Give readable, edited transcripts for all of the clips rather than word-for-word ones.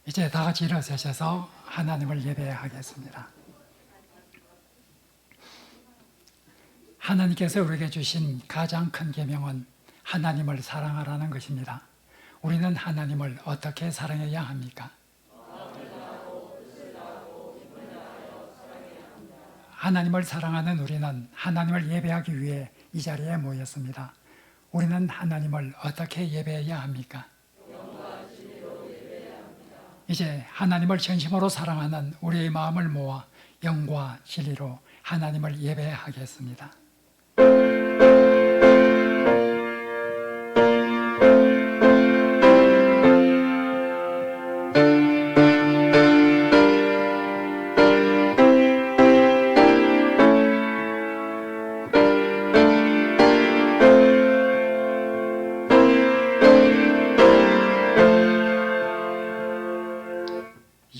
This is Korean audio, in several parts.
이제 다 같이 일어서셔서 하나님을 예배하겠습니다. 하나님께서 우리에게 주신 가장 큰 계명은 하나님을 사랑하라는 것입니다. 우리는 하나님을 어떻게 사랑해야 합니까? 하나님을 사랑하는 우리는 하나님을 예배하기 위해 이 자리에 모였습니다. 우리는 하나님을 어떻게 예배해야 합니까? 이제 하나님을 전심으로 사랑하는 우리의 마음을 모아 영과 진리로 하나님을 예배하겠습니다.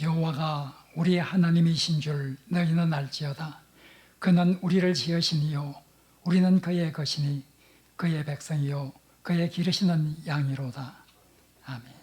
여호와가 우리 하나님이신 줄 너희는 알지어다. 그는 우리를 지으신 이요 우리는 그의 것이니 그의 백성이요 그의 기르시는 양이로다. 아멘.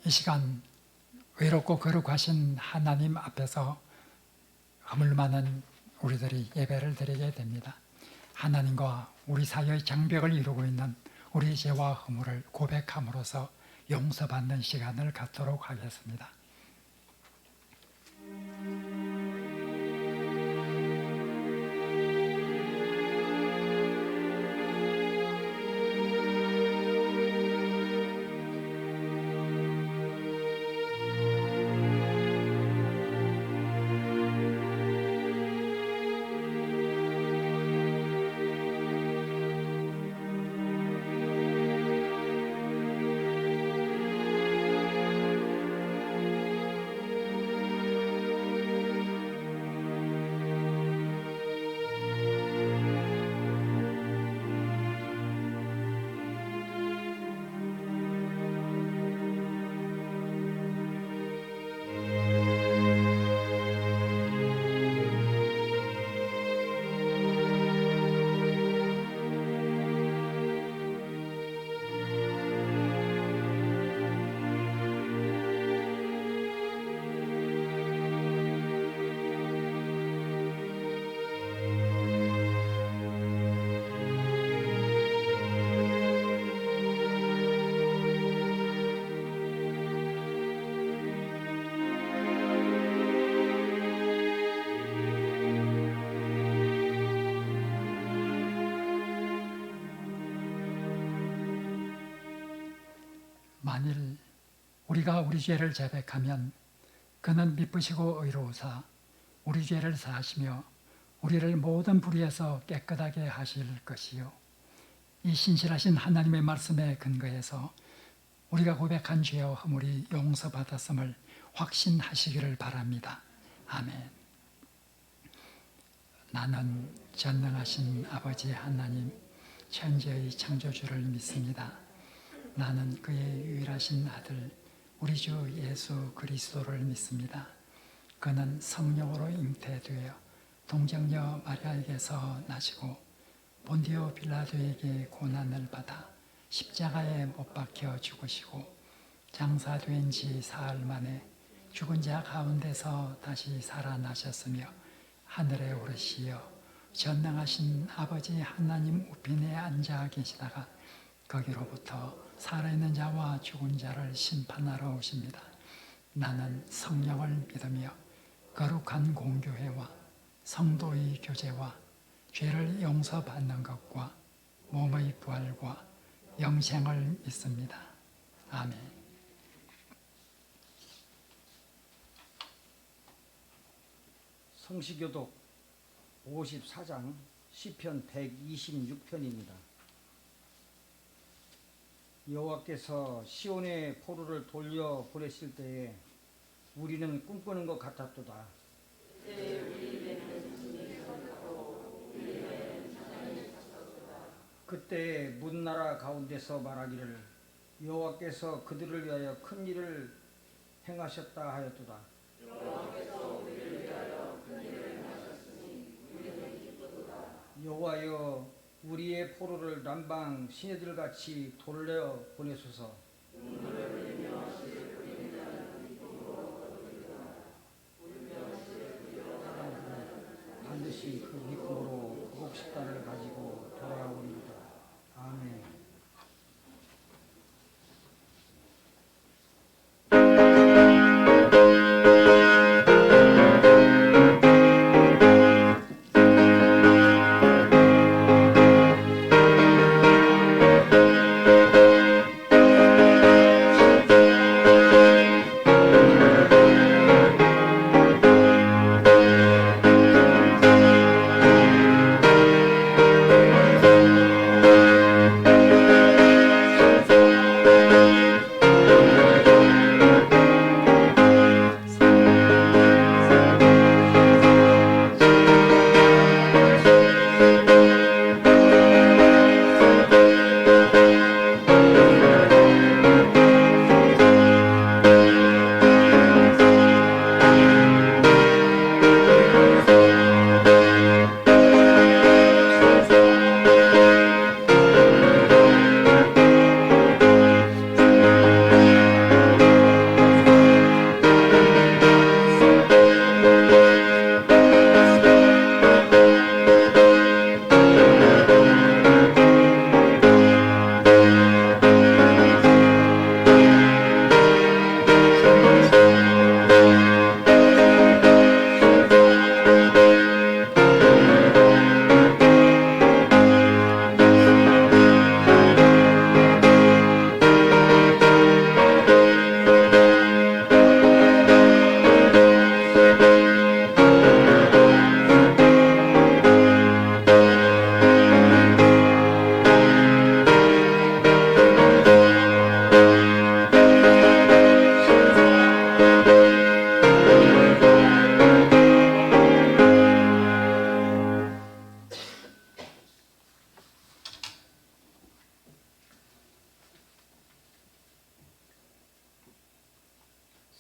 이 시간 외롭고 거룩하신 하나님 앞에서 허물 많은 우리들이 예배를 드리게 됩니다. 하나님과 우리 사이의 장벽을 이루고 있는 우리 죄와 허물을 고백함으로써 용서받는 시간을 갖도록 하겠습니다. 만일 우리가 우리 죄를 자백하면 그는 미쁘시고 의로우사 우리 죄를 사하시며 우리를 모든 불의에서 깨끗하게 하실 것이요. 이 신실하신 하나님의 말씀에 근거해서 우리가 고백한 죄와 허물이 용서받았음을 확신하시기를 바랍니다. 아멘. 나는 전능하신 아버지 하나님, 천지의 창조주를 믿습니다. 나는 그의 유일하신 아들 우리 주 예수 그리스도를 믿습니다. 그는 성령으로 잉태되어 동정녀 마리아에게서 나시고 본디오 빌라도에게 고난을 받아 십자가에 못 박혀 죽으시고 장사된 지 사흘 만에 죽은 자 가운데서 다시 살아나셨으며 하늘에 오르시어 전능하신 아버지 하나님 우편에 앉아 계시다가 거기로부터 살아있는 자와 죽은 자를 심판하러 오십니다. 나는 성령을 믿으며 거룩한 공교회와 성도의 교제와 죄를 용서받는 것과 몸의 부활과 영생을 믿습니다. 아멘. 성시교독 54장 시편 126편입니다. 여호와께서 시온의 포로를 돌려 보내실 때에 우리는 꿈꾸는 것 같았도다. 그때 문나라 가운데서 말하기를 여호와께서 그들을 위하여 큰 일을 행하셨다 하였도다. 여호와여 우리의 포로를 남방 시내들같이 돌려 보내소서. 반드시 그 기쁨으로 구속식단을 가지고 돌아오리이다. 아멘.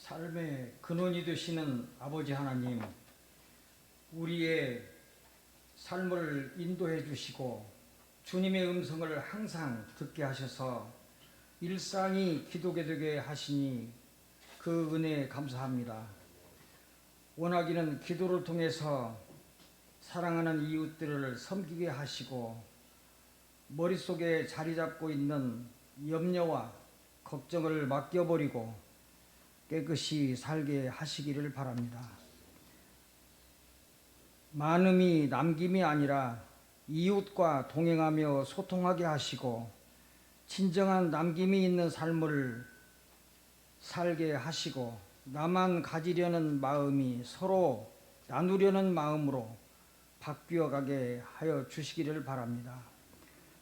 삶의 근원이 되시는 아버지 하나님, 우리의 삶을 인도해 주시고 주님의 음성을 항상 듣게 하셔서 일상이 기도게 되게 하시니 그 은혜에 감사합니다. 원하기는 기도를 통해서 사랑하는 이웃들을 섬기게 하시고 머릿속에 자리 잡고 있는 염려와 걱정을 맡겨버리고 깨끗이 살게 하시기를 바랍니다. 많음이 남김이 아니라 이웃과 동행하며 소통하게 하시고 진정한 남김이 있는 삶을 살게 하시고 나만 가지려는 마음이 서로 나누려는 마음으로 바뀌어 가게 하여 주시기를 바랍니다.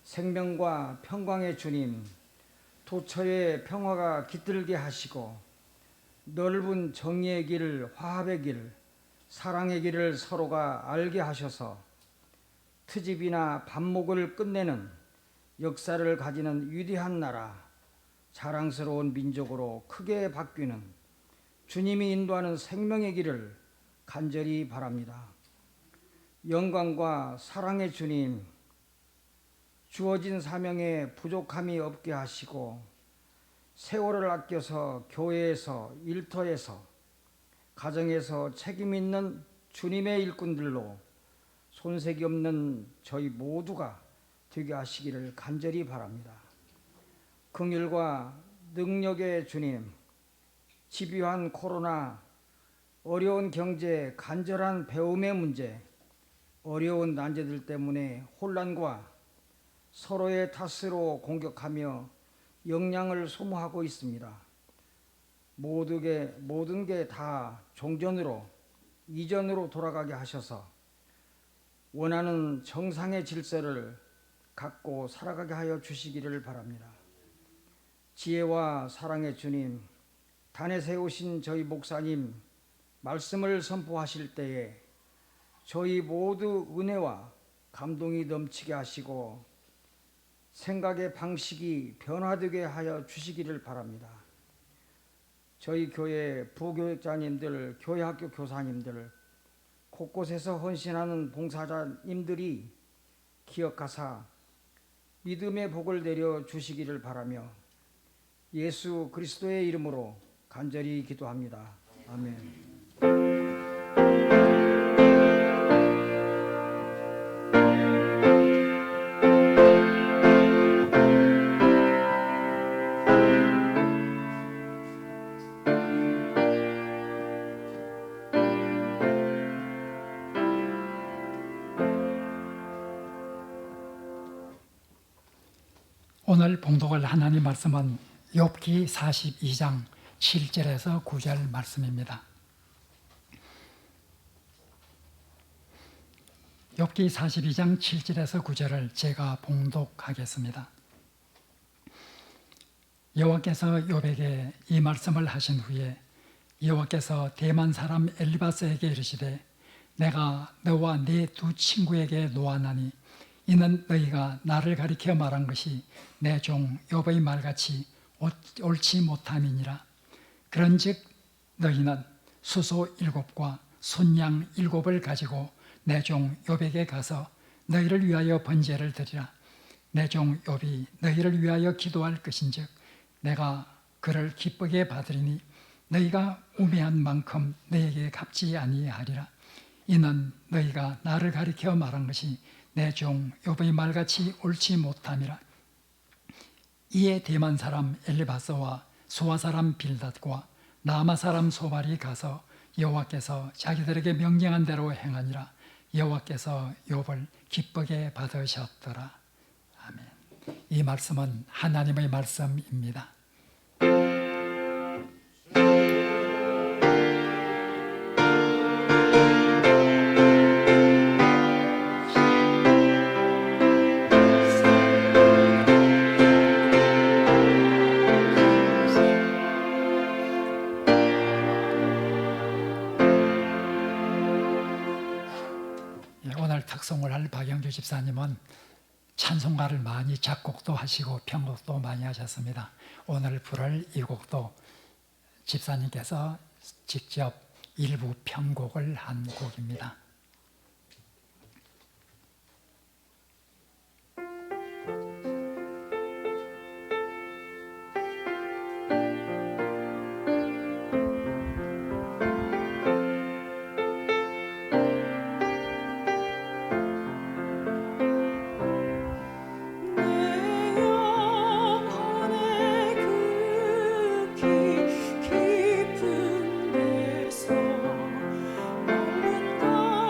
생명과 평강의 주님, 도처에 평화가 깃들게 하시고 넓은 정의의 길, 화합의 길, 사랑의 길을 서로가 알게 하셔서 트집이나 반목을 끝내는 역사를 가지는 위대한 나라, 자랑스러운 민족으로 크게 바뀌는 주님이 인도하는 생명의 길을 간절히 바랍니다. 영광과 사랑의 주님, 주어진 사명에 부족함이 없게 하시고 세월을 아껴서 교회에서, 일터에서, 가정에서 책임 있는 주님의 일꾼들로 손색이 없는 저희 모두가 되게 하시기를 간절히 바랍니다. 긍휼과 능력의 주님, 집요한 코로나, 어려운 경제, 간절한 배움의 문제, 어려운 난제들 때문에 혼란과 서로의 탓으로 공격하며 역량을 소모하고 있습니다. 모든 게 다 종전으로, 이전으로 돌아가게 하셔서 원하는 정상의 질서를 갖고 살아가게 하여 주시기를 바랍니다. 지혜와 사랑의 주님, 단에 세우신 저희 목사님 말씀을 선포하실 때에 저희 모두 은혜와 감동이 넘치게 하시고 생각의 방식이 변화되게 하여 주시기를 바랍니다. 저희 교회 부교육자님들, 교회학교 교사님들, 곳곳에서 헌신하는 봉사자님들이 기억하사 믿음의 복을 내려 주시기를 바라며 예수 그리스도의 이름으로 간절히 기도합니다. 아멘. 오늘 봉독할 하나님 말씀은 욥기 42장 7절에서 9절 말씀입니다. 욥기 42장 7절에서 9절을 제가 봉독하겠습니다. 여호와께서 욥에게 이 말씀을 하신 후에 여호와께서 대만 사람 엘리바스에게 이르시되 내가 너와 네 두 친구에게 노하나니 이는 너희가 나를 가리켜 말한 것이 내 종 욥의 말같이 옳지 못함이니라. 그런즉 너희는 수소 7과 순양 7을 가지고 내 종 욥에게 가서 너희를 위하여 번제를 드리라. 내 종 욥이 너희를 위하여 기도할 것인즉 내가 그를 기쁘게 받으리니 너희가 우매한 만큼 너희에게 갚지 아니하리라. 이는 너희가 나를 가리켜 말한 것이 내 종 욥의 말같이 옳지 못함이라. 이에 대만 사람 엘리바스와 소아 사람 빌닷과 나마 사람 소발이 가서 여호와께서 자기들에게 명령한 대로 행하니라. 여호와께서 욥을 기쁘게 받으셨더라. 아멘. 이 말씀은 하나님의 말씀입니다. 오늘 특송을 할 박영주 집사님은 찬송가를 많이 작곡도 하시고 편곡도 많이 하셨습니다. 오늘 부를 이 곡도 집사님께서 직접 일부 편곡을 한 곡입니다. 깊은 데서 머문다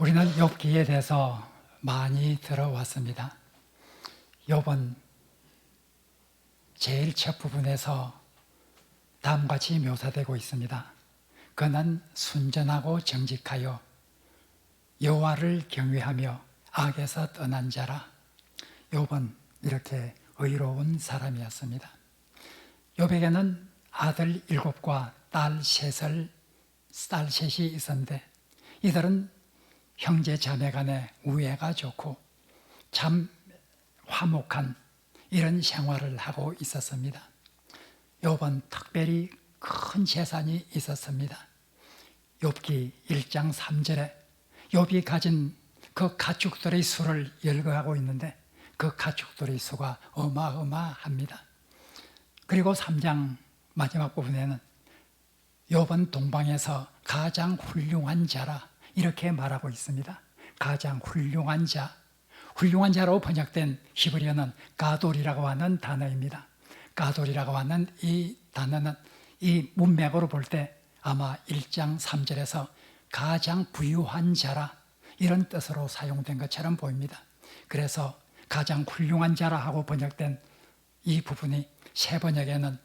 우리는 욥기에 대해서 많이 들어왔습니다. 욥은 제일 첫 부분에서 다음과 같이 묘사되고 있습니다. 그는 순전하고 정직하여 여호와를 경외하며 악에서 떠난 자라. 욥은 이렇게 의로운 사람이었습니다. 욥에게는 아들 7과 딸 셋이 있었는데 이들은 형제 자매 간의 우애가 좋고 참 화목한 이런 생활을 하고 있었습니다. 욥은 특별히 큰 재산이 있었습니다. 욥기 1장 3절에 욥이 가진 그 가축들의 수를 열거하고 있는데 그 가축들의 수가 어마어마합니다. 그리고 3장 마지막 부분에는 욥은 동방에서 가장 훌륭한 자라 이렇게 말하고 있습니다. 가장 훌륭한 자, 훌륭한 자로 번역된 히브리어는 가돌이라고 하는 단어입니다. 가돌이라고 하는 이 단어는 이 문맥으로 볼 때 아마 1장 3절에서 가장 부유한 자라 이런 뜻으로 사용된 것처럼 보입니다. 그래서 가장 훌륭한 자라 하고 번역된 이 부분이 새 번역에는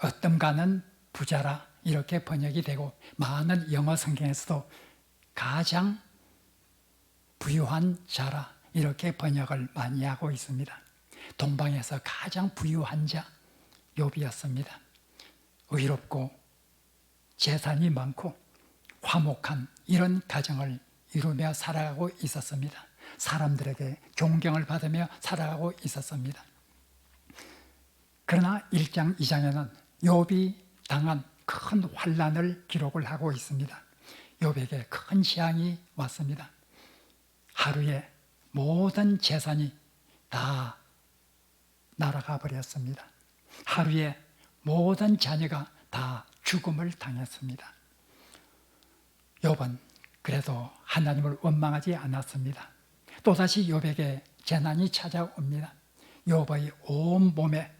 어떤가는 부자라 이렇게 번역이 되고 많은 영어 성경에서도 가장 부유한 자라 이렇게 번역을 많이 하고 있습니다. 동방에서 가장 부유한 자 욥이었습니다. 의롭고 재산이 많고 화목한 이런 가정을 이루며 살아가고 있었습니다. 사람들에게 존경을 받으며 살아가고 있었습니다. 그러나 1장 2장에는 욥이 당한 큰 환난을 기록을 하고 있습니다. 욥에게 큰 재앙이 왔습니다. 하루에 모든 재산이 다 날아가 버렸습니다. 하루에 모든 자녀가 다 죽음을 당했습니다. 욥은 그래도 하나님을 원망하지 않았습니다. 또다시 욥에게 재난이 찾아옵니다. 욥의 온 몸에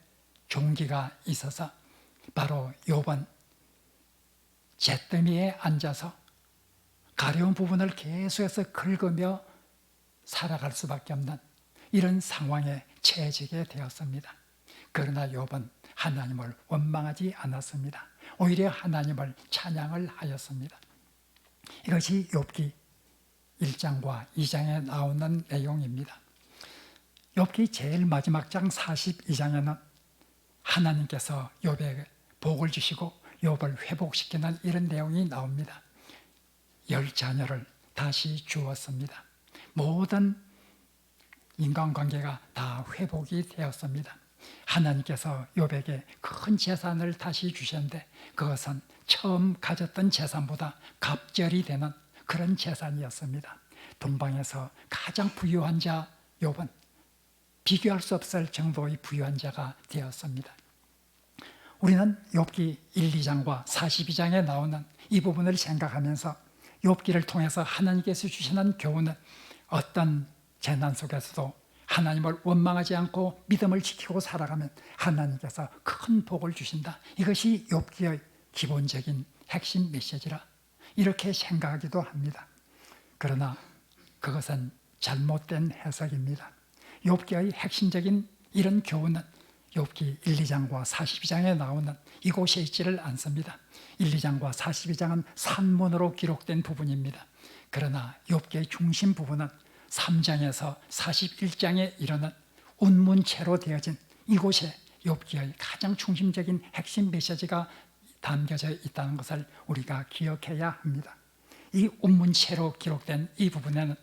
종기가 있어서 바로 욥은 잿더미에 앉아서 가려운 부분을 계속해서 긁으며 살아갈 수밖에 없는 이런 상황에 처해지게 되었습니다. 그러나 욥은 하나님을 원망하지 않았습니다. 오히려 하나님을 찬양을 하였습니다. 이것이 욥기 1장과 2장에 나오는 내용입니다. 욥기 제일 마지막 장 42장에는 하나님께서 욥에게 복을 주시고 욥을 회복시키는 이런 내용이 나옵니다. 10자녀를 다시 주었습니다. 모든 인간관계가 다 회복이 되었습니다. 하나님께서 욥에게 큰 재산을 다시 주셨는데 그것은 처음 가졌던 재산보다 갑절이 되는 그런 재산이었습니다. 동방에서 가장 부유한 자 욥은 비교할 수 없을 정도의 부유한 자가 되었습니다. 우리는 욥기 1, 2장과 42장에 나오는 이 부분을 생각하면서 욥기를 통해서 하나님께서 주시는 교훈은 어떤 재난 속에서도 하나님을 원망하지 않고 믿음을 지키고 살아가면 하나님께서 큰 복을 주신다. 이것이 욥기의 기본적인 핵심 메시지라 이렇게 생각하기도 합니다. 그러나 그것은 잘못된 해석입니다. 욥기의 핵심적인 이런 교훈은 욥기 1, 2장과 42장에 나오는 이곳에 있지를 않습니다. 1, 2장과 42장은 산문으로 기록된 부분입니다. 그러나 욥기의 중심 부분은 3장에서 41장에 이르는 운문체로 되어진 이곳에 욥기의 가장 중심적인 핵심 메시지가 담겨져 있다는 것을 우리가 기억해야 합니다. 이 운문체로 기록된 이 부분에는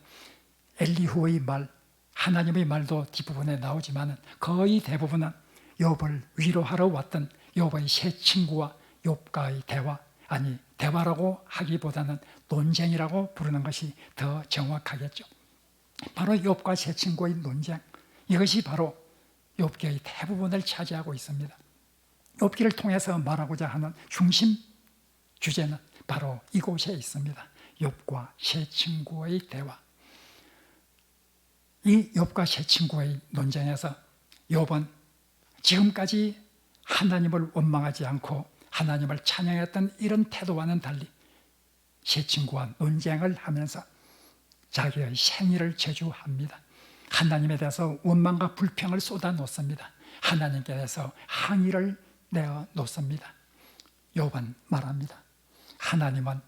엘리후의 말, 하나님의 말도 뒷부분에 나오지만 거의 대부분은 욥을 위로하러 왔던 욥의 세 친구와 욥과의 대화, 아니 대화라고 하기보다는 논쟁이라고 부르는 것이 더 정확하겠죠. 바로 욥과 세 친구의 논쟁, 이것이 바로 욥기의 대부분을 차지하고 있습니다. 욥기를 통해서 말하고자 하는 중심 주제는 바로 이곳에 있습니다. 욥과 세 친구의 대화. 이 욥과 세 친구의 논쟁에서 욥은 지금까지 하나님을 원망하지 않고 하나님을 찬양했던 이런 태도와는 달리 세 친구와 논쟁을 하면서 자기의 생일을 저주합니다. 하나님에 대해서 원망과 불평을 쏟아놓습니다. 하나님께 대해서 항의를 내어놓습니다. 욥은 말합니다. 하나님은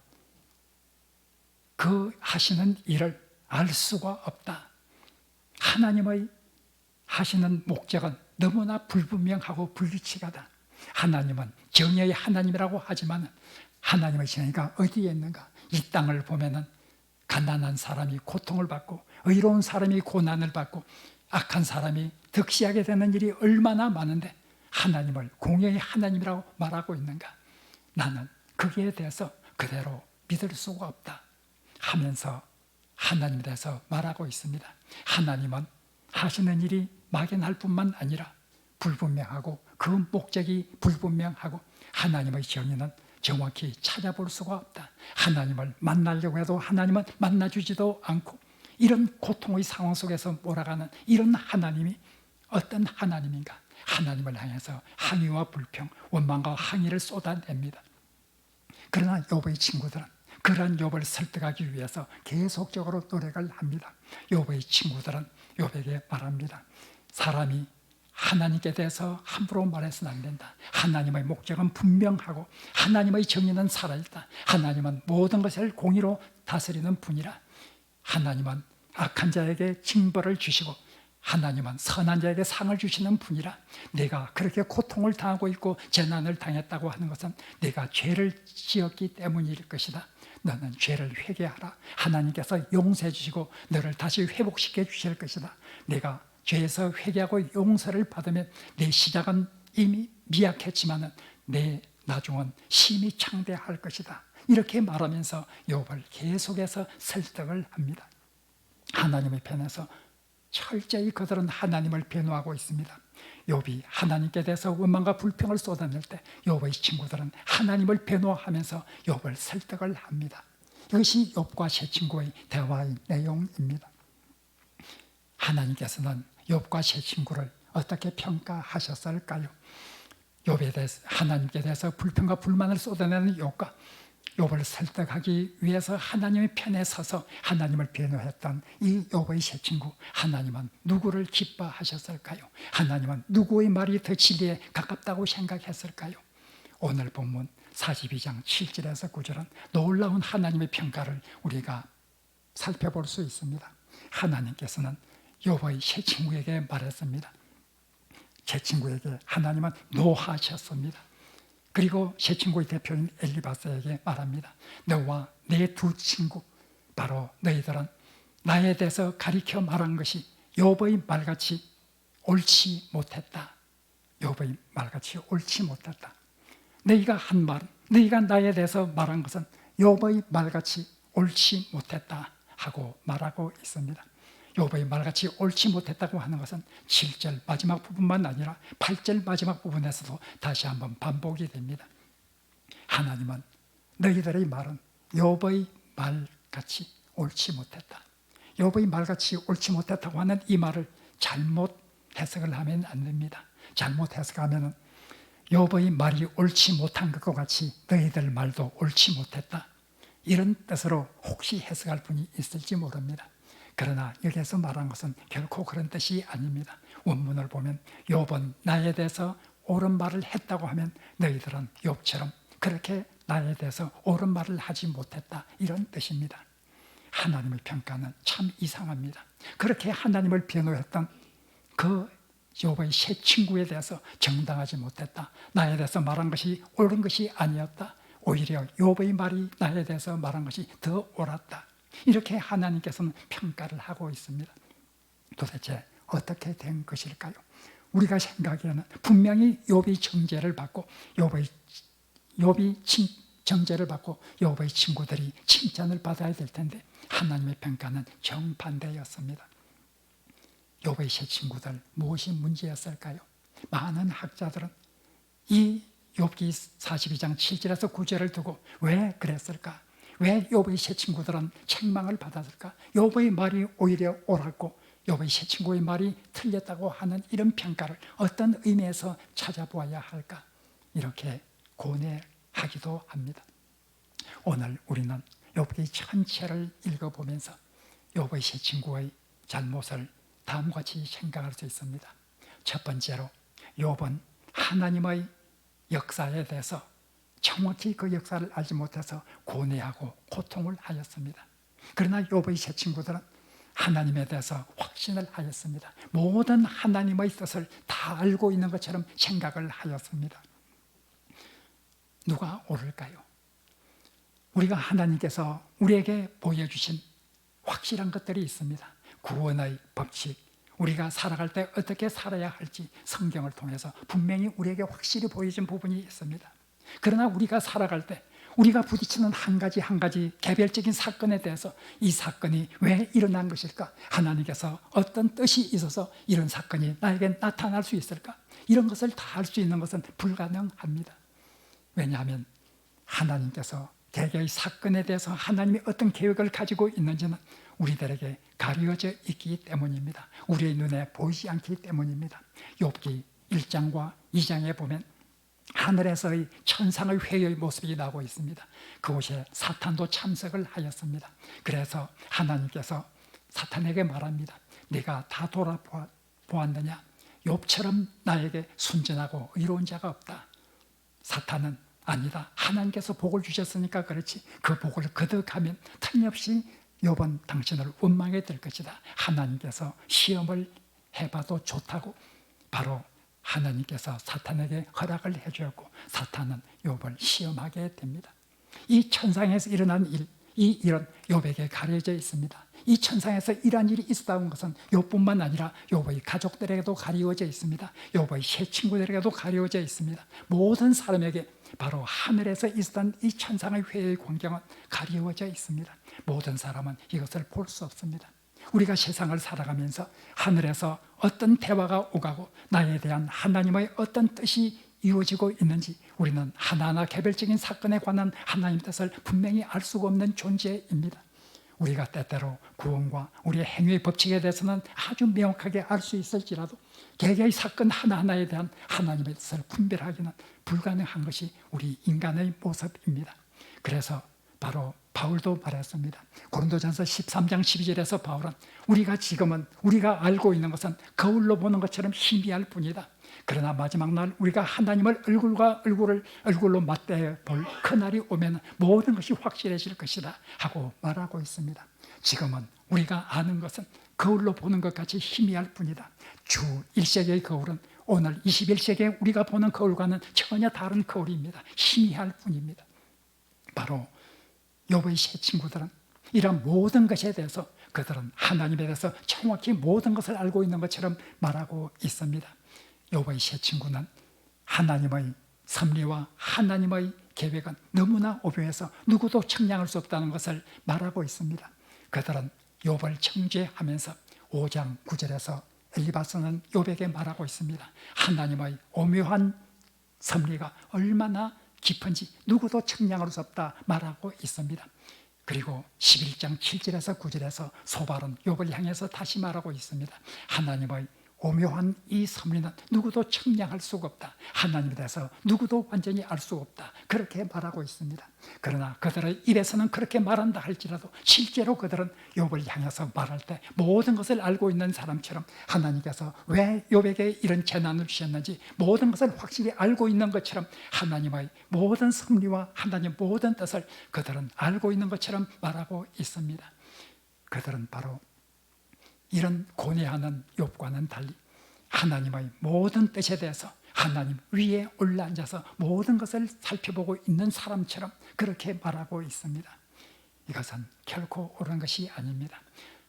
그 하시는 일을 알 수가 없다. 하나님의 하시는 목적은 너무나 불분명하고 불규칙하다. 하나님은 정의의 하나님이라고 하지만 하나님의 정의가 어디에 있는가? 이 땅을 보면은 가난한 사람이 고통을 받고 의로운 사람이 고난을 받고 악한 사람이 득시하게 되는 일이 얼마나 많은데 하나님을 공의의 하나님이라고 말하고 있는가? 나는 거기에 대해서 그대로 믿을 수가 없다 하면서 하나님에 대해서 말하고 있습니다. 하나님은 하시는 일이 막연할 뿐만 아니라 불분명하고 그 목적이 불분명하고 하나님의 정의는 정확히 찾아볼 수가 없다. 하나님을 만나려고 해도 하나님은 만나주지도 않고 이런 고통의 상황 속에서 몰아가는 이런 하나님이 어떤 하나님인가? 하나님을 향해서 항의와 불평, 원망과 항의를 쏟아냅니다. 그러나 욥의 친구들은 그러한 욥을 설득하기 위해서 계속적으로 노력을 합니다. 욥의 친구들은 욥에게 말합니다. 사람이 하나님께 대해서 함부로 말해서는 안 된다. 하나님의 목적은 분명하고 하나님의 정의는 살아있다. 하나님은 모든 것을 공의로 다스리는 분이라. 하나님은 악한 자에게 징벌을 주시고 하나님은 선한 자에게 상을 주시는 분이라. 내가 그렇게 고통을 당하고 있고 재난을 당했다고 하는 것은 내가 죄를 지었기 때문일 것이다. 너는 죄를 회개하라. 하나님께서 용서해 주시고 너를 다시 회복시켜 주실 것이다. 내가 죄에서 회개하고 용서를 받으면 내 시작은 이미 미약했지만 내 나중은 심히 창대할 것이다. 이렇게 말하면서 욥을 계속해서 설득을 합니다. 하나님의 편에서 철저히 그들은 하나님을 변호하고 있습니다. 욥이 하나님께 대해서 원망과 불평을 쏟아낼 때 욥의 친구들은 하나님을 변호하면서 욥을 설득을 합니다. 이것이 욥과 세 친구의 대화의 내용입니다. 하나님께서는 욥과 세 친구를 어떻게 평가하셨을까요? 욥에 대해서 하나님께 대해서 불평과 불만을 쏟아내는 욥과 욥을 설득하기 위해서 하나님의 편에 서서 하나님을 변호했던 이 욥의 세 친구, 하나님은 누구를 기뻐하셨을까요? 하나님은 누구의 말이 더 진리에 가깝다고 생각했을까요? 오늘 본문 42장 7절에서 9절은 놀라운 하나님의 평가를 우리가 살펴볼 수 있습니다. 하나님께서는 욥의 세 친구에게 말했습니다. 세 친구에게 하나님은 노하셨습니다. 그리고 세 친구의 대표인 엘리바스에게 말합니다. 너와 내 두 친구, 바로 너희들은 나에 대해서 가리켜 말한 것이 욥의 말같이 옳지 못했다. 욥의 말같이 옳지 못했다. 너희가 한 말, 너희가 나에 대해서 말한 것은 욥의 말같이 옳지 못했다 하고 말하고 있습니다. 욥의 말같이 옳지 못했다고 하는 것은 7절 마지막 부분만 아니라 8절 마지막 부분에서도 다시 한번 반복이 됩니다. 하나님은 너희들의 말은 욥의 말같이 옳지 못했다. 욥의 말같이 옳지 못했다고 하는 이 말을 잘못 해석을 하면 안 됩니다. 잘못 해석하면 욥의 말이 옳지 못한 것과 같이 너희들 말도 옳지 못했다. 이런 뜻으로 혹시 해석할 분이 있을지 모릅니다. 그러나 여기에서 말한 것은 결코 그런 뜻이 아닙니다. 원문을 보면 욥은 나에 대해서 옳은 말을 했다고 하면 너희들은 욥처럼 그렇게 나에 대해서 옳은 말을 하지 못했다, 이런 뜻입니다. 하나님의 평가는 참 이상합니다. 그렇게 하나님을 변호했던 그 욥의 세 친구에 대해서 정당하지 못했다, 나에 대해서 말한 것이 옳은 것이 아니었다, 오히려 욥의 말이 나에 대해서 말한 것이 더 옳았다, 이렇게 하나님께서는 평가를 하고 있습니다. 도대체 어떻게 된 것일까요? 우리가 생각하기에는 분명히 욥이 정죄를 받고 욥이 정죄를 받고 욥의 친구들이 칭찬을 받아야 될 텐데 하나님의 평가는 정반대였습니다. 욥의 세 친구들, 무엇이 문제였을까요? 많은 학자들은 이 욥기 42장 7절에서 9절을 두고 왜 그랬을까? 왜 욥의 세 친구들은 책망을 받았을까? 욥의 말이 오히려 옳았고 욥의 세 친구의 말이 틀렸다고 하는 이런 평가를 어떤 의미에서 찾아보아야 할까? 이렇게 고뇌하기도 합니다. 오늘 우리는 욥기 전체를 읽어보면서 욥의 세 친구의 잘못을 다음과 같이 생각할 수 있습니다. 첫 번째로 욥은 하나님의 역사에 대해서 정확히 그 역사를 알지 못해서 고뇌하고 고통을 하였습니다. 그러나 욥의 세 친구들은 하나님에 대해서 확신을 하였습니다. 모든 하나님의 뜻을 다 알고 있는 것처럼 생각을 하였습니다. 누가 옳을까요? 우리가 하나님께서 우리에게 보여주신 확실한 것들이 있습니다. 구원의 법칙, 우리가 살아갈 때 어떻게 살아야 할지 성경을 통해서 분명히 우리에게 확실히 보여준 부분이 있습니다. 그러나 우리가 살아갈 때 우리가 부딪히는 한 가지 개별적인 사건에 대해서 이 사건이 왜 일어난 것일까? 하나님께서 어떤 뜻이 있어서 이런 사건이 나에게 나타날 수 있을까? 이런 것을 다 알 수 있는 것은 불가능합니다. 왜냐하면 하나님께서 개개의 사건에 대해서 하나님이 어떤 계획을 가지고 있는지는 우리들에게 가려져 있기 때문입니다. 우리의 눈에 보이지 않기 때문입니다. 욥기 1장과 2장에 보면 하늘에서의 천상의 회의의 모습이 나오고 있습니다. 그곳에 사탄도 참석을 하였습니다. 그래서 하나님께서 사탄에게 말합니다. 네가 다 돌아보았느냐? 욥처럼 나에게 순전하고 의로운 자가 없다. 사탄은 아니다. 하나님께서 복을 주셨으니까 그렇지. 그 복을 거듭하면 틀림없이 욥은 당신을 원망해 될 것이다. 하나님께서 시험을 해봐도 좋다고 바로 하나님께서 사탄에게 허락을 해주었고 사탄은 욥을 시험하게 됩니다. 이 천상에서 일어난 일, 이 일은 욥에게 가려져 있습니다. 이 천상에서 이러한 일이 있었다는 것은 욥뿐만 아니라 욥의 가족들에게도 가려져 있습니다. 욥의 세 친구들에게도 가려져 있습니다. 모든 사람에게 바로 하늘에서 있었던 이 천상의 회의 광경은 가려져 있습니다. 모든 사람은 이것을 볼 수 없습니다. 우리가 세상을 살아가면서 하늘에서 어떤 대화가 오가고 나에 대한 하나님의 어떤 뜻이 이루어지고 있는지 우리는 하나하나 개별적인 사건에 관한 하나님의 뜻을 분명히 알 수가 없는 존재입니다. 우리가 때때로 구원과 우리의 행위의 법칙에 대해서는 아주 명확하게 알 수 있을지라도 개개의 사건 하나하나에 대한 하나님의 뜻을 분별하기는 불가능한 것이 우리 인간의 모습입니다. 그래서 바로 바울도 말했습니다. 고린도전서 13장 12절에서 바울은 우리가 알고 있는 것은 거울로 보는 것처럼 희미할 뿐이다. 그러나 마지막 날 우리가 하나님을 얼굴로 맞대어 볼 그날이 오면 모든 것이 확실해질 것이다 하고 말하고 있습니다. 지금은 우리가 아는 것은 거울로 보는 것 같이 희미할 뿐이다. 주 1세기의 거울은 오늘 21세기에 우리가 보는 거울과는 전혀 다른 거울입니다. 희미할 뿐입니다. 바로 욥의 세 친구들은 이런 모든 것에 대해서 그들은 하나님에 대해서 정확히 모든 것을 알고 있는 것처럼 말하고 있습니다. 욥의 세 친구는 하나님의 섭리와 하나님의 계획은 너무나 오묘해서 누구도 측량할 수 없다는 것을 말하고 있습니다. 그들은 욥을 청죄하면서 5장 9절에서 엘리바스는 욥에게 말하고 있습니다. 하나님의 오묘한 섭리가 얼마나 깊은지 누구도 측량할 수 없다 말하고 있습니다. 그리고 11장 7절에서 9절에서 소발은 욥을 향해서 다시 말하고 있습니다. 하나님의 오묘한 이 섭리는 누구도 측량할 수가 없다. 하나님에 대해서 누구도 완전히 알 수 없다. 그렇게 말하고 있습니다. 그러나 그들의 입에서는 그렇게 말한다 할지라도 실제로 그들은 욥을 향해서 말할 때 모든 것을 알고 있는 사람처럼 하나님께서 왜 욥에게 이런 재난을 주셨는지 모든 것을 확실히 알고 있는 것처럼 하나님의 모든 섭리와 하나님의 모든 뜻을 그들은 알고 있는 것처럼 말하고 있습니다. 그들은 바로 이런 고뇌하는 욥과는 달리 하나님의 모든 뜻에 대해서 하나님 위에 올라앉아서 모든 것을 살펴보고 있는 사람처럼 그렇게 말하고 있습니다. 이것은 결코 옳은 것이 아닙니다.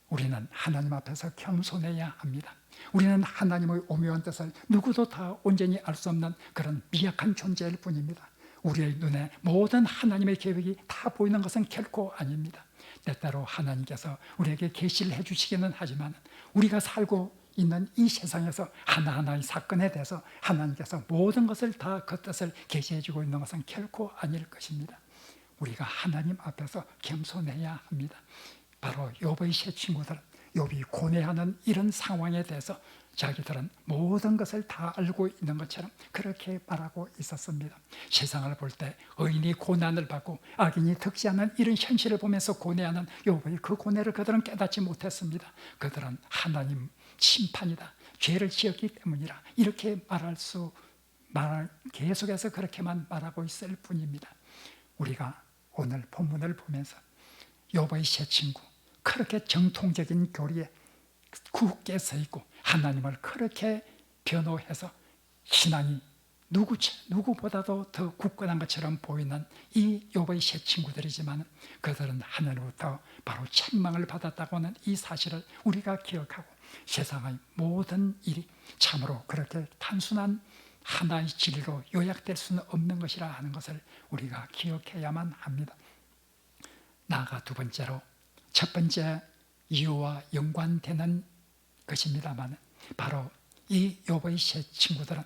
우리는 하나님 앞에서 겸손해야 합니다. 우리는 하나님의 오묘한 뜻을 누구도 다 온전히 알 수 없는 그런 미약한 존재일 뿐입니다. 우리의 눈에 모든 하나님의 계획이 다 보이는 것은 결코 아닙니다. 때때로 하나님께서 우리에게 계시를 해주시기는 하지만 우리가 살고 있는 이 세상에서 하나하나의 사건에 대해서 하나님께서 모든 것을 다 그 뜻을 계시해주고 있는 것은 결코 아닐 것입니다. 우리가 하나님 앞에서 겸손해야 합니다. 바로 욥의 세 친구들, 욥이 고뇌하는 이런 상황에 대해서 자기들은 모든 것을 다 알고 있는 것처럼 그렇게 말하고 있었습니다. 세상을 볼 때 의인이 고난을 받고 악인이 득세하는 이런 현실을 보면서 고뇌하는 욥의 그 고뇌를 그들은 깨닫지 못했습니다. 그들은 하나님 심판이다, 죄를 지었기 때문이라 이렇게 계속해서 그렇게만 말하고 있을 뿐입니다. 우리가 오늘 본문을 보면서 욥의 세 친구, 그렇게 정통적인 교리에 굳게 서 있고 하나님을 그렇게 변호해서 신앙이 누구보다도 더 굳건한 것처럼 보이는 이 욥의 세 친구들이지만 그들은 하늘로부터 바로 책망을 받았다고 하는 이 사실을 우리가 기억하고 세상의 모든 일이 참으로 그렇게 단순한 하나의 진리로 요약될 수는 없는 것이라 하는 것을 우리가 기억해야만 합니다. 나아가 두 번째로, 첫 번째 이유와 연관되는 것입니다만 바로 이 욥의 세 친구들은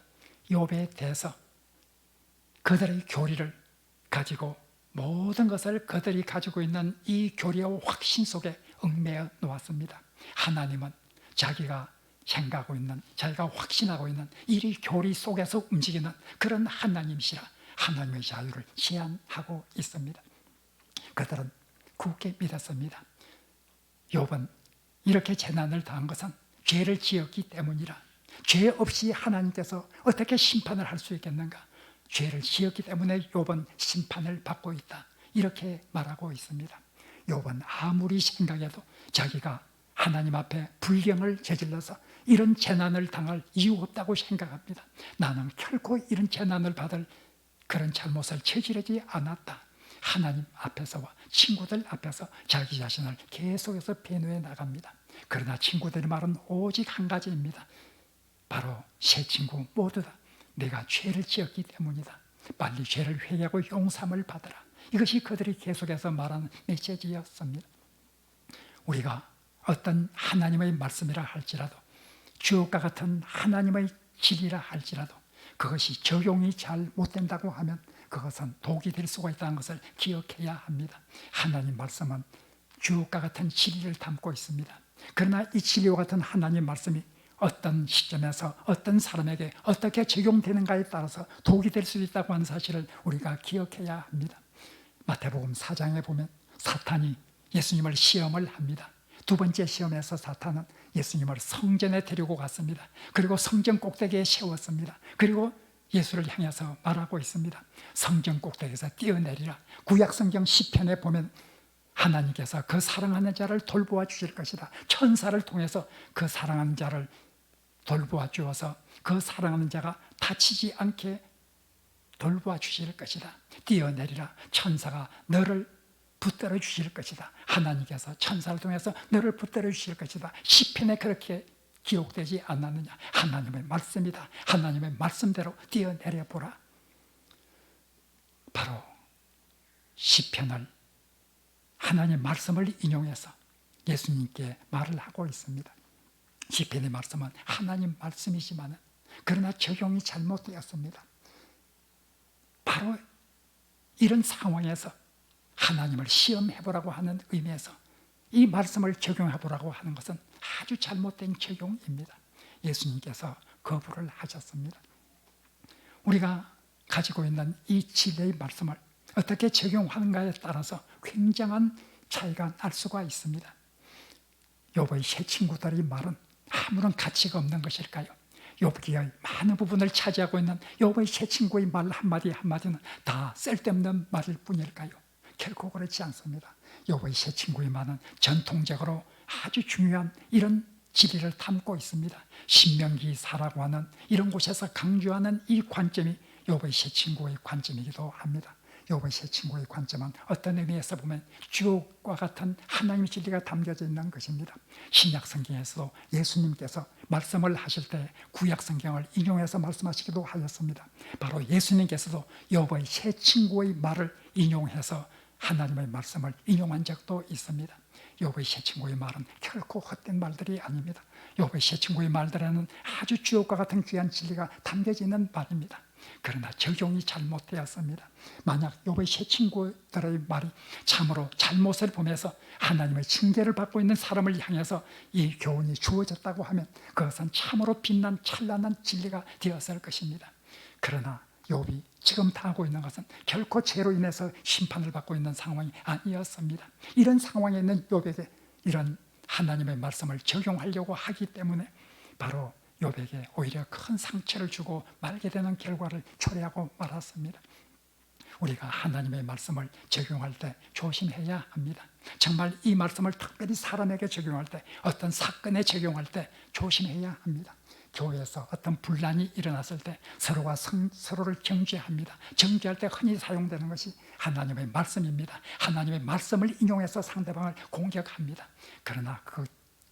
욥에 대해서 그들의 교리를 가지고 모든 것을 그들이 가지고 있는 이 교리와 확신 속에 얽매여 놓았습니다. 하나님은 자기가 생각하고 있는, 자기가 확신하고 있는 이 교리 속에서 움직이는 그런 하나님이시라 하나님의 자유를 제한하고 있습니다. 그들은 굳게 믿었습니다. 욥은 이렇게 재난을 당한 것은 죄를 지었기 때문이라, 죄 없이 하나님께서 어떻게 심판을 할 수 있겠는가, 죄를 지었기 때문에 욥은 심판을 받고 있다, 이렇게 말하고 있습니다. 욥은 아무리 생각해도 자기가 하나님 앞에 불경을 저질러서 이런 재난을 당할 이유 없다고 생각합니다. 나는 결코 이런 재난을 받을 그런 잘못을 저지르지 않았다. 하나님 앞에서와 친구들 앞에서 자기 자신을 계속해서 변호해 나갑니다. 그러나 친구들의 말은 오직 한 가지입니다. 바로 세 친구 모두 다 내가 죄를 지었기 때문이다. 빨리 죄를 회개하고 용서함을 받아라. 이것이 그들이 계속해서 말하는 메시지였습니다. 우리가 어떤 하나님의 말씀이라 할지라도, 주옥과 같은 하나님의 진리라 할지라도 그것이 적용이 잘 못된다고 하면 그것은 독이 될 수가 있다는 것을 기억해야 합니다. 하나님 말씀은 주옥과 같은 진리를 담고 있습니다. 그러나 이 진리와 같은 하나님 말씀이 어떤 시점에서 어떤 사람에게 어떻게 적용되는가에 따라서 독이 될 수 있다고 하는 사실을 우리가 기억해야 합니다. 마태복음 4장에 보면 사탄이 예수님을 시험을 합니다. 두 번째 시험에서 사탄은 예수님을 성전에 데리고 갔습니다. 그리고 성전 꼭대기에 세웠습니다. 그리고 예수를 향해서 말하고 있습니다. 성전 꼭대기에서 뛰어내리라. 구약성경 시편에 보면 하나님께서 그 사랑하는 자를 돌보아 주실 것이다. 천사를 통해서 그 사랑하는 자를 돌보아 주어서 그 사랑하는 자가 다치지 않게 돌보아 주실 것이다. 뛰어내리라. 천사가 너를 붙들어 주실 것이다. 하나님께서 천사를 통해서 너를 붙들어 주실 것이다. 시편에 그렇게 기록되지 않았느냐. 하나님의 말씀이다. 하나님의 말씀대로 뛰어내려 보라. 바로 시편을 하나님의 말씀을 인용해서 예수님께 말을 하고 있습니다. 시편의 말씀은 하나님 말씀이지만 그러나 적용이 잘못되었습니다. 바로 이런 상황에서 하나님을 시험해보라고 하는 의미에서 이 말씀을 적용해보라고 하는 것은 아주 잘못된 적용입니다. 예수님께서 거부를 하셨습니다. 우리가 가지고 있는 이 진리의 말씀을 어떻게 적용하는가에 따라서 굉장한 차이가 날 수가 있습니다. 욥의 세 친구들의 말은 아무런 가치가 없는 것일까요? 욥기의 많은 부분을 차지하고 있는 욥의 세 친구의 말 한마디 한마디는 다 쓸데없는 말일 뿐일까요? 결코 그렇지 않습니다. 욥의 세 친구의 말은 전통적으로 아주 중요한 이런 진리를 담고 있습니다. 신명기사라고 하는 이런 곳에서 강조하는 이 관점이 욥의 세 친구의 관점이기도 합니다. 욥의 세 친구의 관점은 어떤 의미에서 보면 주옥과 같은 하나님의 진리가 담겨져 있는 것입니다. 신약 성경에서도 예수님께서 말씀을 하실 때 구약 성경을 인용해서 말씀하시기도 하였습니다. 바로 예수님께서도 욥의 세 친구의 말을 인용해서 하나님의 말씀을 인용한 적도 있습니다. 욥의 세 친구의 말은 결코 헛된 말들이 아닙니다. 욥의 세 친구의 말들에는 아주 주옥과 같은 귀한 진리가 담겨져 있는 말입니다. 그러나 적용이 잘못되었습니다. 만약 욥의 세 친구들의 말이 참으로 잘못을 보면서 하나님의 징계를 받고 있는 사람을 향해서 이 교훈이 주어졌다고 하면 그것은 참으로 빛난 찬란한 진리가 되었을 것입니다. 그러나 욥이 지금 당하고 있는 것은 결코 죄로 인해서 심판을 받고 있는 상황이 아니었습니다. 이런 상황에 있는 욥에게 이런 하나님의 말씀을 적용하려고 하기 때문에 바로 욥에게 오히려 큰 상처를 주고 말게 되는 결과를 초래하고 말았습니다. 우리가 하나님의 말씀을 적용할 때 조심해야 합니다. 정말 이 말씀을 특별히 사람에게 적용할 때, 어떤 사건에 적용할 때 조심해야 합니다. 교회에서 어떤 분란이 일어났을 때 서로가 서로를 정죄합니다. 정죄할 때 흔히 사용되는 것이 하나님의 말씀입니다. 하나님의 말씀을 인용해서 상대방을 공격합니다. 그러나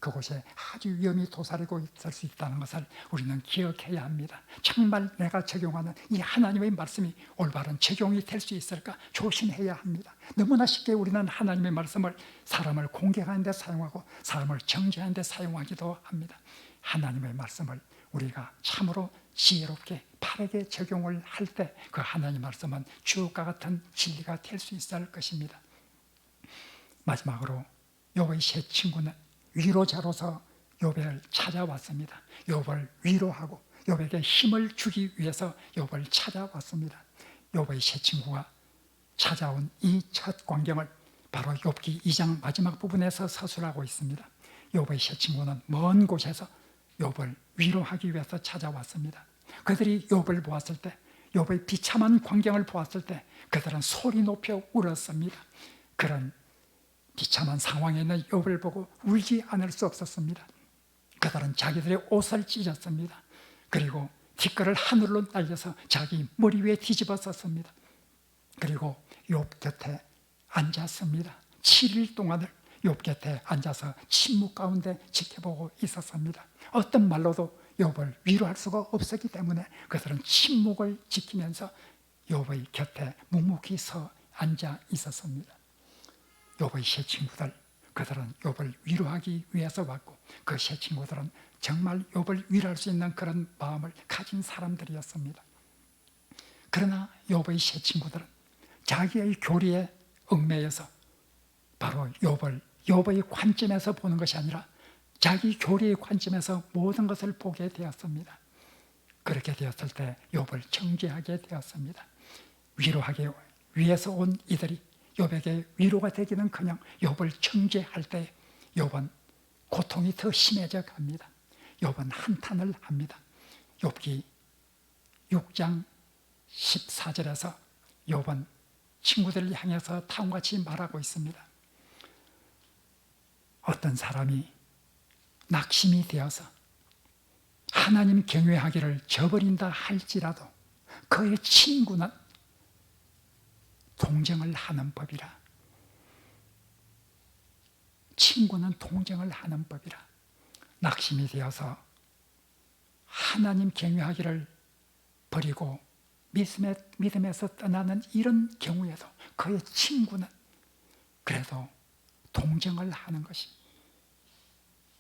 그곳에 아주 위험이 도사리고 있을 수 있다는 것을 우리는 기억해야 합니다. 정말 내가 적용하는 이 하나님의 말씀이 올바른 적용이 될 수 있을까 조심해야 합니다. 너무나 쉽게 우리는 하나님의 말씀을 사람을 공격하는 데 사용하고 사람을 정죄하는 데 사용하기도 합니다. 하나님의 말씀을 우리가 참으로 지혜롭게 바르게 적용을 할 때 그 하나님의 말씀은 주옥과 같은 진리가 될 수 있을 것입니다. 마지막으로 욥의 세 친구는 위로자로서 욥을 찾아왔습니다. 욥을 위로하고 욥에게 힘을 주기 위해서 욥을 찾아왔습니다. 욥의 세 친구가 찾아온 이 첫 광경을 바로 욥기 2장 마지막 부분에서 서술하고 있습니다. 욥의 세 친구는 먼 곳에서 욥을 위로하기 위해서 찾아왔습니다. 그들이 욥을 보았을 때, 욥의 비참한 광경을 보았을 때 그들은 소리 높여 울었습니다. 그런 비참한 상황에 있는 욥을 보고 울지 않을 수 없었습니다. 그들은 자기들의 옷을 찢었습니다. 그리고 티끌을 하늘로 날려서 자기 머리 위에 뒤집어 썼습니다. 그리고 욥 곁에 앉았습니다. 7일 동안을 욥 곁에 앉아서 침묵 가운데 지켜보고 있었습니다. 어떤 말로도 욥을 위로할 수가 없었기 때문에 그들은 침묵을 지키면서 욥의 곁에 묵묵히 서 앉아 있었습니다. 욥의 세 친구들, 그들은 욥을 위로하기 위해서 왔고 그 세 친구들은 정말 욥을 위로할 수 있는 그런 마음을 가진 사람들이었습니다. 그러나 욥의 세 친구들은 자기의 교리에 얽매여서 바로 욥의 관점에서 보는 것이 아니라 자기 교리의 관점에서 모든 것을 보게 되었습니다. 그렇게 되었을 때 욥을 정죄하게 되었습니다. 위로하기 위해서 온 이들이 욥에게 위로가 되기는커녕 욥을 정죄할 때 욥은 고통이 더 심해져 갑니다. 욥은 한탄을 합니다. 욥기 6장 14절에서 욥은 친구들을 향해서 다음과 같이 말하고 있습니다. 어떤 사람이 낙심이 되어서 하나님 경외하기를 저버린다 할지라도 그의 친구는 동정을 하는 법이라. 친구는 동정을 하는 법이라. 낙심이 되어서 하나님 경외하기를 버리고 믿음에서 떠나는 이런 경우에도 그의 친구는 그래도 동정을 하는 것이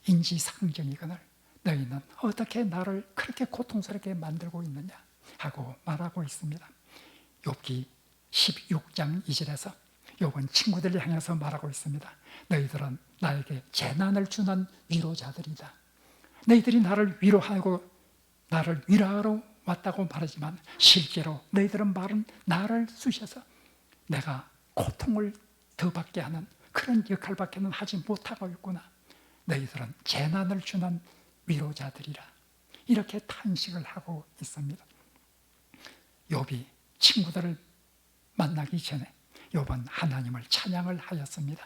인지상정이거늘 너희는 어떻게 나를 그렇게 고통스럽게 만들고 있느냐 하고 말하고 있습니다. 욥기 16장 2절에서 욥은 친구들을 향해서 말하고 있습니다. 너희들은 나에게 재난을 주는 위로자들이다. 너희들이 나를 위로하고 나를 위로하러 왔다고 말하지만 실제로 너희들은 말은 나를 쑤셔서 내가 고통을 더 받게 하는 그런 역할밖에는 하지 못하고 있구나. 너희들은 재난을 주는 위로자들이라. 이렇게 탄식을 하고 있습니다. 욥이 친구들을 만나기 전에 욥은 하나님을 찬양을 하였습니다.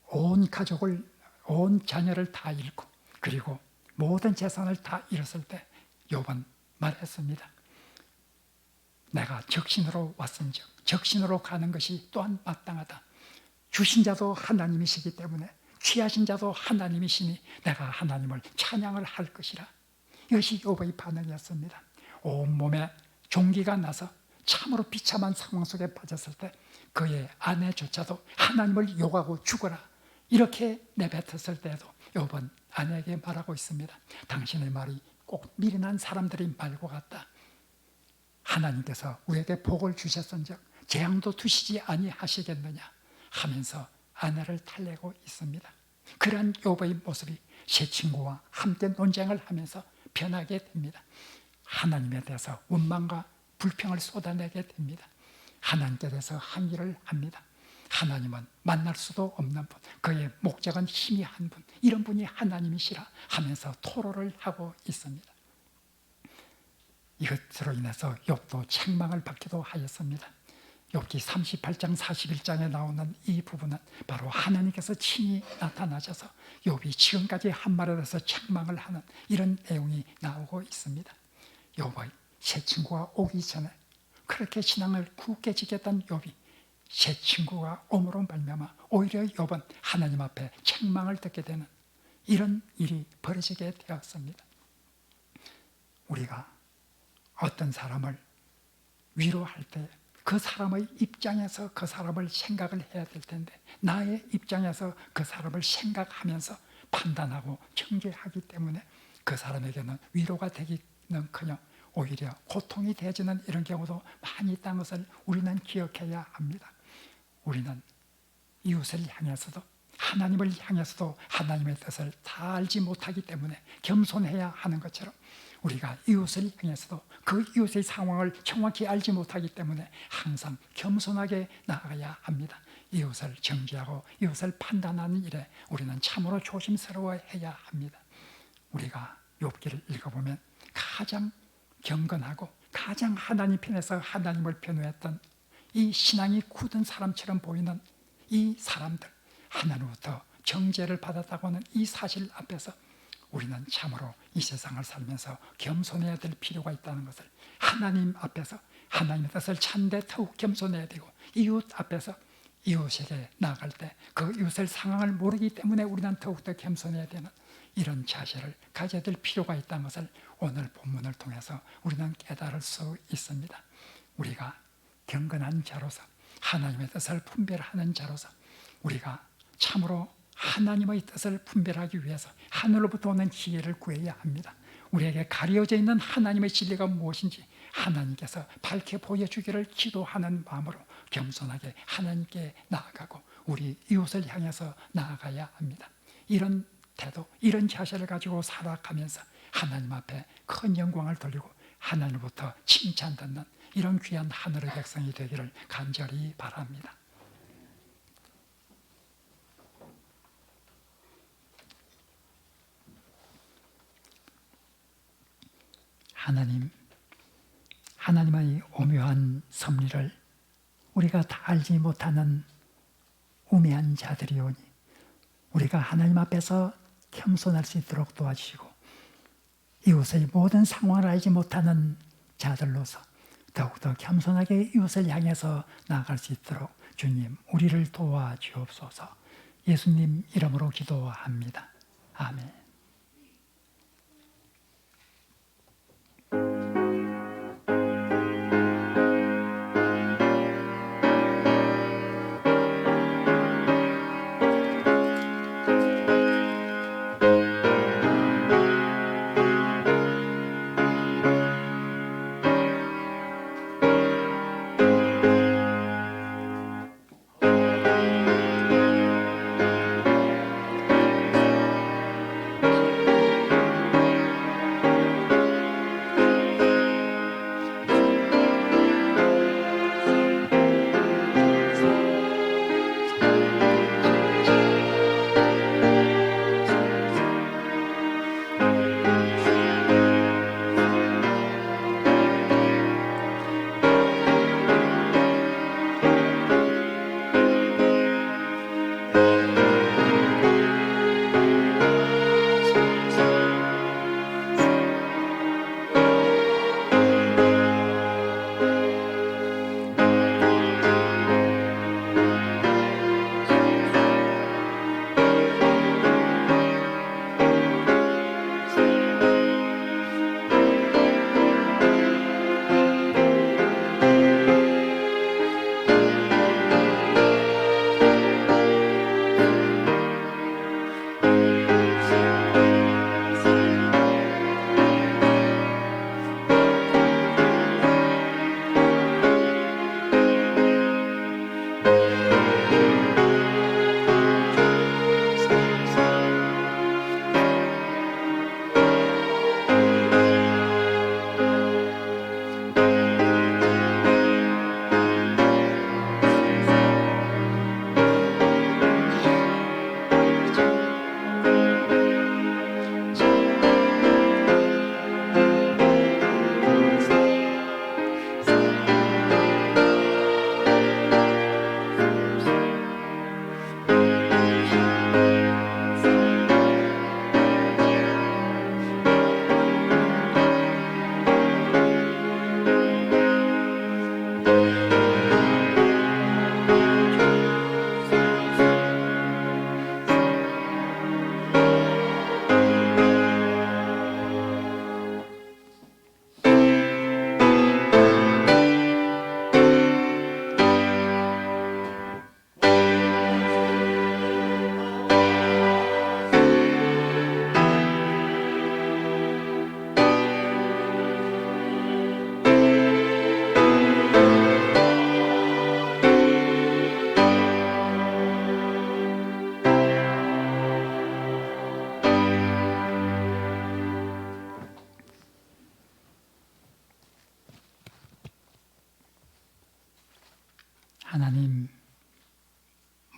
온 가족을, 온 자녀를 다 잃고 그리고 모든 재산을 다 잃었을 때 욥은 말했습니다. 내가 적신으로 왔은즉 적신으로 가는 것이 또한 마땅하다. 주신 자도 하나님이시기 때문에 취하신 자도 하나님이시니 내가 하나님을 찬양을 할 것이라. 이것이 욥의 반응이었습니다. 온몸에 종기가 나서 참으로 비참한 상황 속에 빠졌을 때 그의 아내조차도 하나님을 욕하고 죽어라 이렇게 내뱉었을 때에도 욥은 아내에게 말하고 있습니다. 당신의 말이 꼭 미련한 사람들의 말과 같다. 하나님께서 우리에게 복을 주셨은즉 재앙도 두시지 아니하시겠느냐 하면서 아내를 달래고 있습니다. 그러한 욥의 모습이 세 친구와 함께 논쟁을 하면서 변하게 됩니다. 하나님에 대해서 원망과 불평을 쏟아내게 됩니다. 하나님께 대해서 항의를 합니다. 하나님은 만날 수도 없는 분, 그의 목적은 희미한 분, 이런 분이 하나님이시라 하면서 토로를 하고 있습니다. 이것으로 인해서 욥도 책망을 받기도 하였습니다. 욥기 38장 41장에 나오는 이 부분은 바로 하나님께서 친히 나타나셔서 욥이 지금까지 한 말에 대해서 책망을 하는 이런 내용이 나오고 있습니다. 욥의 세 친구가 오기 전에 그렇게 신앙을 굳게 지켰던 욥이 세 친구가 옴으로 말미암아 오히려 욥은 하나님 앞에 책망을 듣게 되는 이런 일이 벌어지게 되었습니다. 우리가 어떤 사람을 위로할 때 그 사람의 입장에서 그 사람을 생각을 해야 될 텐데 나의 입장에서 그 사람을 생각하면서 판단하고 정죄하기 때문에 그 사람에게는 위로가 되기는커녕 오히려 고통이 되어지는 이런 경우도 많이 있다는 것을 우리는 기억해야 합니다. 우리는 이웃을 향해서도 하나님을 향해서도 하나님의 뜻을 다 알지 못하기 때문에 겸손해야 하는 것처럼 우리가 이웃을 향해서도 그 이웃의 상황을 정확히 알지 못하기 때문에 항상 겸손하게 나아가야 합니다. 이웃을 정죄하고 이웃을 판단하는 일에 우리는 참으로 조심스러워해야 합니다. 우리가 욥기를 읽어보면 가장 경건하고 가장 하나님 편에서 하나님을 변호했던 이 신앙이 굳은 사람처럼 보이는 이 사람들, 하나님으로부터 정죄를 받았다고 하는 이 사실 앞에서 우리는 참으로 이 세상을 살면서 겸손해야 될 필요가 있다는 것을 하나님 앞에서 하나님의 뜻을 찾는데 더욱 겸손해야 되고 이웃 앞에서 이웃에게 나아갈 때 그 이웃의 상황을 모르기 때문에 우리는 더욱더 겸손해야 되는 이런 자세를 가져야 될 필요가 있다는 것을 오늘 본문을 통해서 우리는 깨달을 수 있습니다. 우리가 경건한 자로서 하나님의 뜻을 분별하는 자로서 우리가 참으로 하나님의 뜻을 분별하기 위해서 하늘로부터 오는 지혜를 구해야 합니다. 우리에게 가려져 있는 하나님의 진리가 무엇인지 하나님께서 밝혀 보여주기를 기도하는 마음으로 겸손하게 하나님께 나아가고 우리 이웃을 향해서 나아가야 합니다. 이런 태도, 이런 자세를 가지고 살아가면서 하나님 앞에 큰 영광을 돌리고 하나님부터 칭찬 듣는 이런 귀한 하늘의 백성이 되기를 간절히 바랍니다. 하나님의 오묘한 섭리를 우리가 다 알지 못하는 우매한 자들이오니 우리가 하나님 앞에서 겸손할 수 있도록 도와주시고 이웃의 모든 상황을 알지 못하는 자들로서 더욱더 겸손하게 이웃을 향해서 나아갈 수 있도록 주님 우리를 도와주옵소서. 예수님 이름으로 기도합니다. 아멘.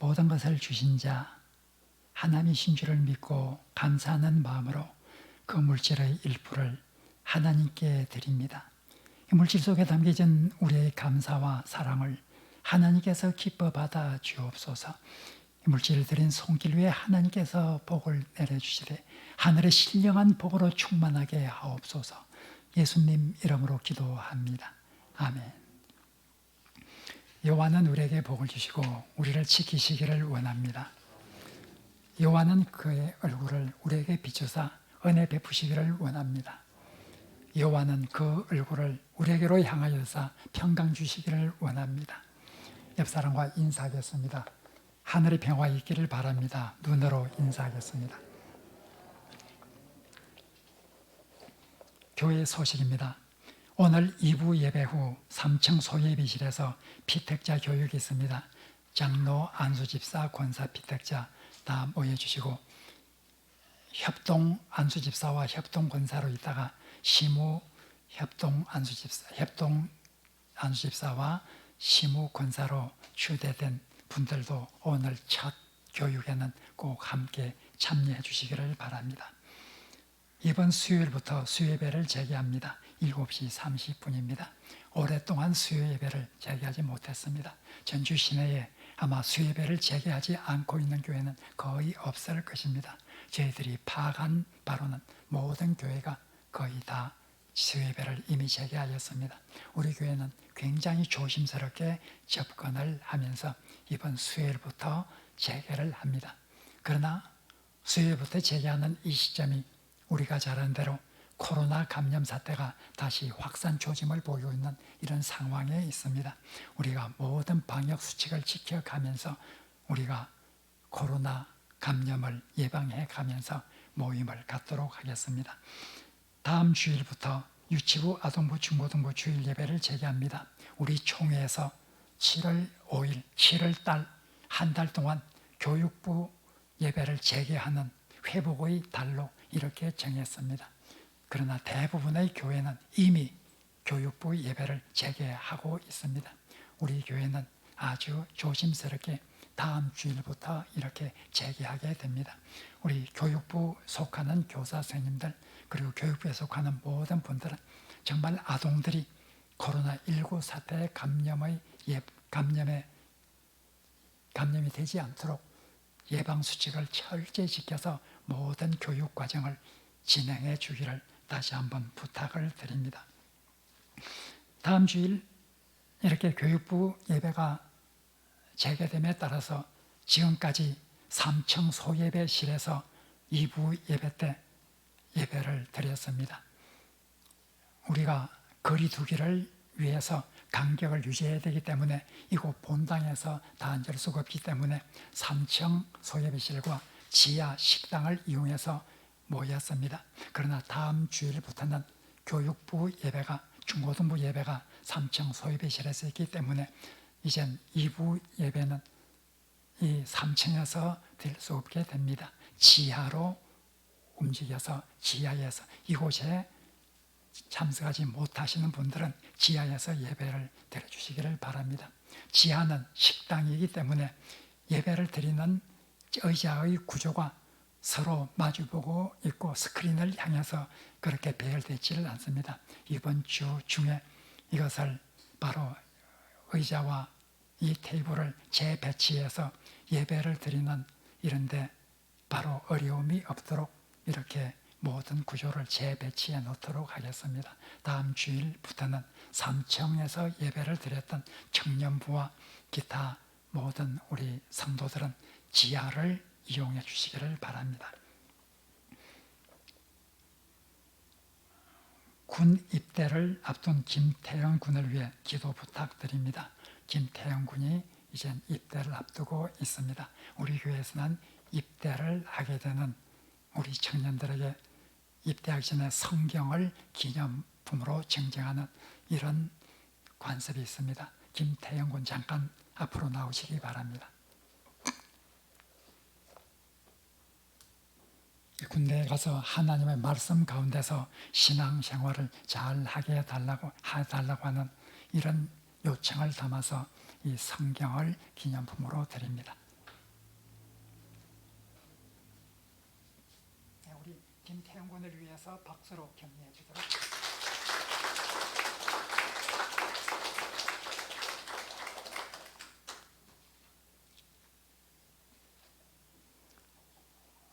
모든 것을 주신 자 하나님이신 줄을 믿고 감사하는 마음으로 그 물질의 일부를 하나님께 드립니다. 이 물질 속에 담겨진 우리의 감사와 사랑을 하나님께서 기뻐 받아 주옵소서. 이 물질을 드린 손길 위에 하나님께서 복을 내려주시되 하늘의 신령한 복으로 충만하게 하옵소서. 예수님 이름으로 기도합니다. 아멘. 여호와는 우리에게 복을 주시고 우리를 지키시기를 원합니다. 여호와는 그의 얼굴을 우리에게 비추사 은혜 베푸시기를 원합니다. 여호와는 그 얼굴을 우리에게로 향하여서 평강 주시기를 원합니다. 옆 사람과 인사하겠습니다. 하늘의 평화 있기를 바랍니다. 눈으로 인사하겠습니다. 교회 소식입니다. 오늘 2부 예배 후 3층 소예비실에서 피택자 교육이 있습니다. 장로, 안수집사, 권사, 피택자 다 모여주시고 협동 안수집사와 협동 권사로 있다가 시무 협동 안수집사와 시무 권사로 추대된 분들도 오늘 첫 교육에는 꼭 함께 참여해 주시기를 바랍니다. 이번 수요일부터 수요예배를 재개합니다. 7시 30분입니다. 오랫동안 수요예배를 재개하지 못했습니다. 전주 시내에 아마 수요예배를 재개하지 않고 있는 교회는 거의 없을 것입니다. 저희들이 파악한 바로는 모든 교회가 거의 다 수요예배를 이미 재개하였습니다. 우리 교회는 굉장히 조심스럽게 접근을 하면서 이번 수요일부터 재개를 합니다. 그러나 수요일부터 재개하는 이 시점이 우리가 잘 아는 대로 코로나 감염 사태가 다시 확산 조짐을 보이고 있는 이런 상황에 있습니다. 우리가 모든 방역 수칙을 지켜가면서 우리가 코로나 감염을 예방해 가면서 모임을 갖도록 하겠습니다. 다음 주일부터 유치부, 아동부, 중고등부 주일 예배를 재개합니다. 우리 총회에서 7월 5일, 7월 달 한 달 동안 교육부 예배를 재개하는 회복의 달로 이렇게 정했습니다. 그러나 대부분의 교회는 이미 교육부 예배를 재개하고 있습니다. 우리 교회는 아주 조심스럽게 다음 주일부터 이렇게 재개하게 됩니다. 우리 교육부 속하는 교사 선생님들 그리고 교육부에 속하는 모든 분들은 정말 아동들이 코로나19 사태의 감염이 되지 않도록 예방수칙을 철저히 지켜서 모든 교육 과정을 진행해 주기를 다시 한번 부탁을 드립니다. 다음 주일 이렇게 교육부 예배가 재개됨에 따라서 지금까지 3층 소예배실에서 2부 예배 때 예배를 드렸습니다. 우리가 거리 두기를 위해서 간격을 유지해야 되기 때문에 이곳 본당에서 다 앉을 수가 없기 때문에 3층 소예배실과 지하 식당을 이용해서 모였습니다. 그러나 다음 주일부터는 교육부 예배가 중고등부 예배가 3층 소예배실에서 있기 때문에 이젠 2부 예배는 이 3층에서 될 수 없게 됩니다. 지하로 움직여서 지하에서 이곳에 참석하지 못하시는 분들은 지하에서 예배를 드려주시기를 바랍니다. 지하는 식당이기 때문에 예배를 드리는 의자의 구조가 서로 마주보고 있고 스크린을 향해서 그렇게 배열되지를 않습니다. 이번 주 중에 이것을 바로 의자와 이 테이블을 재배치해서 예배를 드리는 이런데 바로 어려움이 없도록 이렇게 모든 구조를 재배치해 놓도록 하겠습니다. 다음 주일부터는 3층에서 예배를 드렸던 청년부와 기타 모든 우리 성도들은 지하를 이용해 주시기를 바랍니다. 군 입대를 앞둔 김태영 군을 위해 기도 부탁드립니다. 김태영 군이 이제 입대를 앞두고 있습니다. 우리 교회에서는 입대를 하게 되는 우리 청년들에게 입대하기 전에 성경을 기념품으로 증정하는 이런 관습이 있습니다. 김태영 군 잠깐 앞으로 나오시기 바랍니다. 군대에 가서 하나님의 말씀 가운데서 신앙생활을 잘 하게 해달라고 하는 이런 요청을 담아서 이 성경을 기념품으로 드립니다. 김태형 군을 위해서 박수로 격려해 주도록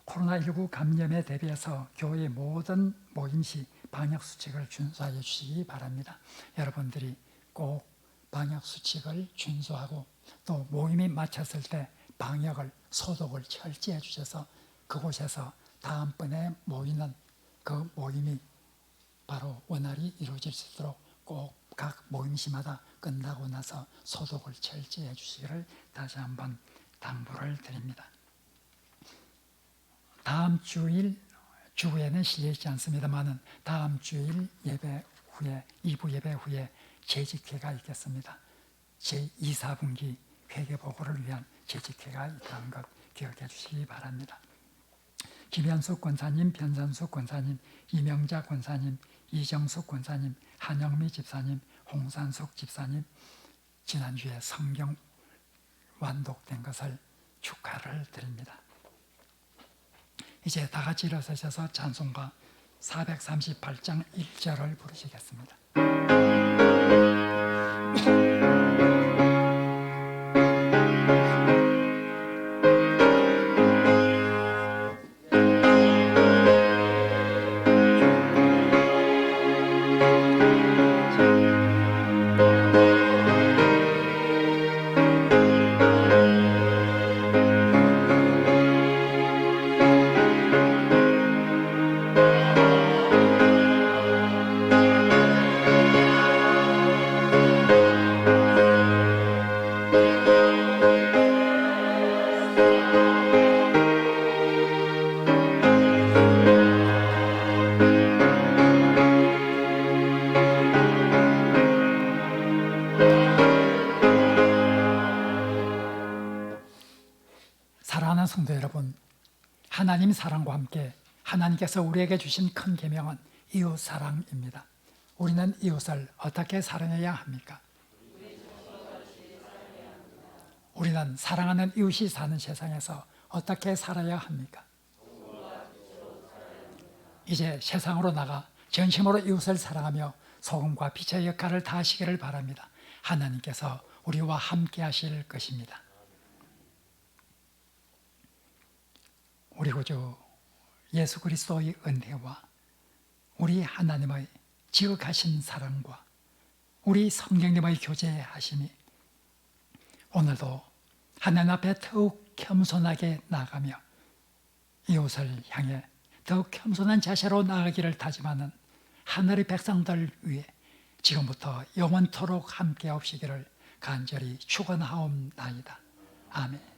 코로나19 감염에 대비해서 교회 모든 모임 시 방역 수칙을 준수하여 주시기 바랍니다. 여러분들이 꼭 방역 수칙을 준수하고 또 모임이 마쳤을 때 방역을 소독을 철저히 해 주셔서 그곳에서 다음번에 모이는 그 모임이 바로 원활히 이루어질 수 있도록 꼭 각 모임시마다 끝나고 나서 소독을 철저히 해 주시기를 다시 한번 당부를 드립니다. 다음 주일 주후에는 실려 있지 않습니다만은 다음 주일 예배 후에 2부 예배 후에 재직회가 있겠습니다. 제2, 4분기 회계보고를 위한 재직회가 있다는 것 기억해 주시기 바랍니다. 김현숙 권사님, 변산숙 권사님, 이명자 권사님, 이정숙 권사님, 한영미 집사님, 홍산숙 집사님 지난주에 성경 완독된 것을 축하를 드립니다. 이제 다 같이 일어서셔서 찬송가 438장 1절을 부르시겠습니다. 사랑하는 성도 여러분, 하나님 사랑과 함께 하나님께서 우리에게 주신 큰 계명은 이웃 사랑입니다. 우리는 이웃을 어떻게 사랑해야 합니까? 우리는 사랑하는 이웃이 사는 세상에서 어떻게 살아야 합니까? 이제 세상으로 나가 전심으로 이웃을 사랑하며 소금과 빛의 역할을 다하시기를 바랍니다. 하나님께서 우리와 함께 하실 것입니다. 우리 구주 예수 그리스도의 은혜와 우리 하나님의 지극하신 사랑과 우리 성령님의 교제하심이 오늘도 하나님 앞에 더욱 겸손하게 나아가며 이웃을 향해 더욱 겸손한 자세로 나아가기를 다짐하는 하늘의 백성들 위해 지금부터 영원토록 함께 하시기를 간절히 축원하옵나이다. 아멘.